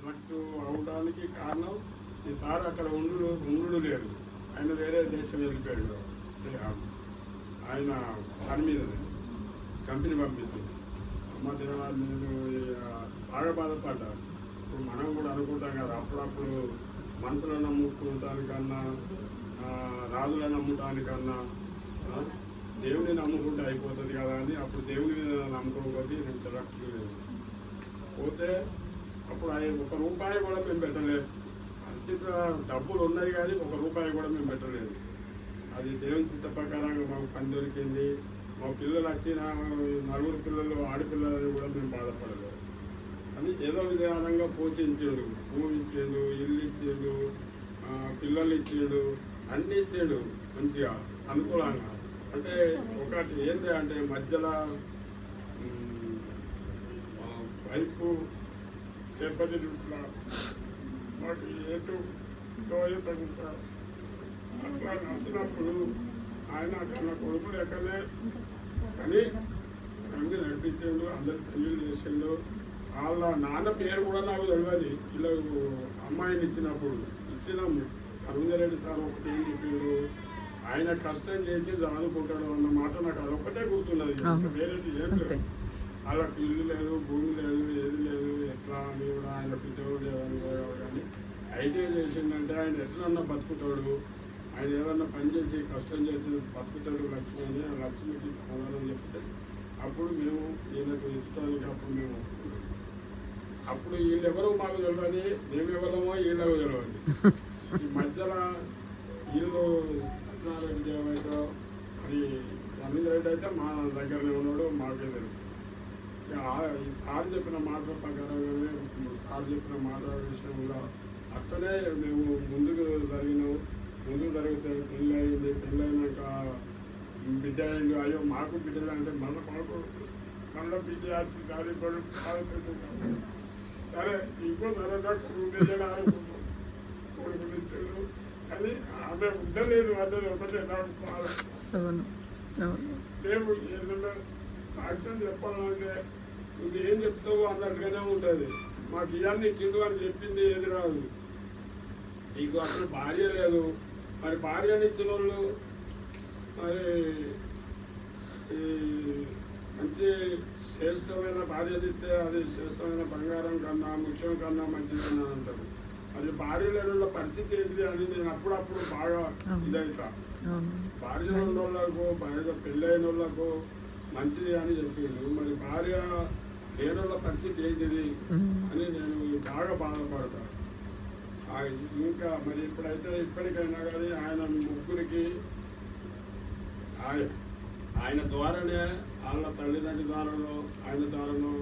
Select అవడానికి కారణం ఈసారి అక్కడ ఉండు లేదు. ఆయన వేరే దేశం వెళ్ళిపోయాడు. ఆయన పని మీదనే కంపెనీ పంపించింది. అమ్మ దేవా, నేను బాగా బాధపడ్డా. ఇప్పుడు మనం కూడా అనుకుంటాం కదా, అప్పుడప్పుడు మనుషులను నమ్ముకుంటానికన్నా రాజులను నమ్ముతానికన్నా దేవుని నమ్ముకుంటే అయిపోతుంది కదా అని అప్పుడు దేవుని మీద నమ్మకం కొద్దీ నేను సెలెక్ట్ చేయలేదు. పోతే అప్పుడు ఒక రూపాయి కూడా మేము పెట్టలేదు. పరిచిత డబ్బులు ఉన్నాయి కానీ ఒక రూపాయి కూడా మేము పెట్టలేదు. అది దేవుని సిద్ధ ప్రకారంగా మాకు పని దొరికింది. మా పిల్లలు వచ్చిన 4 పిల్లలు ఆడపిల్లలని కూడా మేము బాధపడలేదు. అని ఏదో విధానంగా పోషించాడు. భూమి ఇచ్చాడు, ఇల్లు ఇచ్చాడు, పిల్లలు ఇచ్చాడు, అన్నీ ఇచ్చాడు మంచిగా అనుకూలంగా. అంటే ఒకటి ఏంటి అంటే మధ్యలో వైపు దెబ్బతింటున్నా మాకు ఏటు తోయతగుంటా అట్లా నడిచినప్పుడు ఆయన కన్నా కొడుకు లెక్కనే కానీ అన్నీ నడిపించాడు. అందరికి పెళ్ళిళ్ళు చేసాడు. వాళ్ళ నాన్న పేరు కూడా నాకు తెలియదు. ఇలా అమ్మాయిని ఇచ్చినాము. అరుణరెడ్డి సార్ ఒకటి ఏం చెప్పాడు, ఆయన కష్టం చేసి చదువుకుంటాడు అన్న మాట నాకు అదొక్కటే గుర్తున్నది. వేరేది ఏం లేదు. వాళ్ళకి ఇల్లు లేదు, భూమి లేదు, ఏది లేదు. ఎట్లా అని కూడా ఆయన పిచ్చోడు లేదని కూడా కానీ ఐటీఐ చేసిందంటే ఆయన ఎట్లన్నా బతుకుతాడు. ఆయన ఏదన్నా పని చేసి కష్టం చేసి బతుకుతాడు లక్ష్మి అని ఆ లక్ష్మికి సమాధానం చెప్తే అప్పుడు మేము ఈయనకు ఇష్టానికి అప్పుడు మేము ఒప్పుకున్నాం. అప్పుడు వీళ్ళెవరో మాకు తెలియదు, మేమెవరమో వీళ్ళకు తెలియదు. ఈ మధ్యలో వీళ్ళు సత్యనారాయణ ఏమైతే అది రవీంద్రెడ్డి అయితే మా దగ్గరనే ఉన్నాడు, మాకే తెలుసు. ఈ సార్ చెప్పిన మాటల ప్రకారంగానే సార్ చెప్పిన మాటల విషయంలో అక్కడే మేము ముందుకు జరిగితే పెళ్ళి అయింది. పెళ్ళైనాక బిడ్డ అయింది. అయ్యో మాకు బిడ్డలు అంటే మళ్ళీ బిడ్డ వచ్చి దాని కొడుకు సరే ఇంకో సరదా కొడుకునిచ్చాడు. కానీ ఆమె ఉండలేదు అన్నది ఒకటే నాకు బాధ. మేము ఏదైనా సాక్ష్యం చెప్పాలంటే నువ్వు ఏం చెప్తావు అన్నట్టుగానే ఉంటుంది. మాకు ఇవన్నీ ఇచ్చిండు అని చెప్పింది ఏది రాదు. నీకు అసలు భార్య లేదు, మరి భార్యని ఇచ్చిన వాళ్ళు మరి మంచి శ్రేష్టమైన భార్యని ఇస్తే అది శ్రేష్టమైన బంగారం కన్నా ముఖ్యం కన్నా మంచిదని అంటారు. మరి భార్య లేని పరిస్థితి ఏంటి అని నేను అప్పుడప్పుడు బాగా ఇదవుతా. భార్య ఉన్న వాళ్ళకు భార్య పెళ్ళైన వాళ్ళకు మంచిది అని చెప్పిండు. మరి భార్య లేని వాళ్ళ పరిస్థితి ఏంటిది అని నేను బాగా బాధపడతా. ఇంకా మరి ఇప్పటికైనా కానీ ఆయన ముగ్గురికి ఆయన ద్వారానే వాళ్ళ తల్లిదండ్రుల ద్వారానో ఆయన ద్వారానో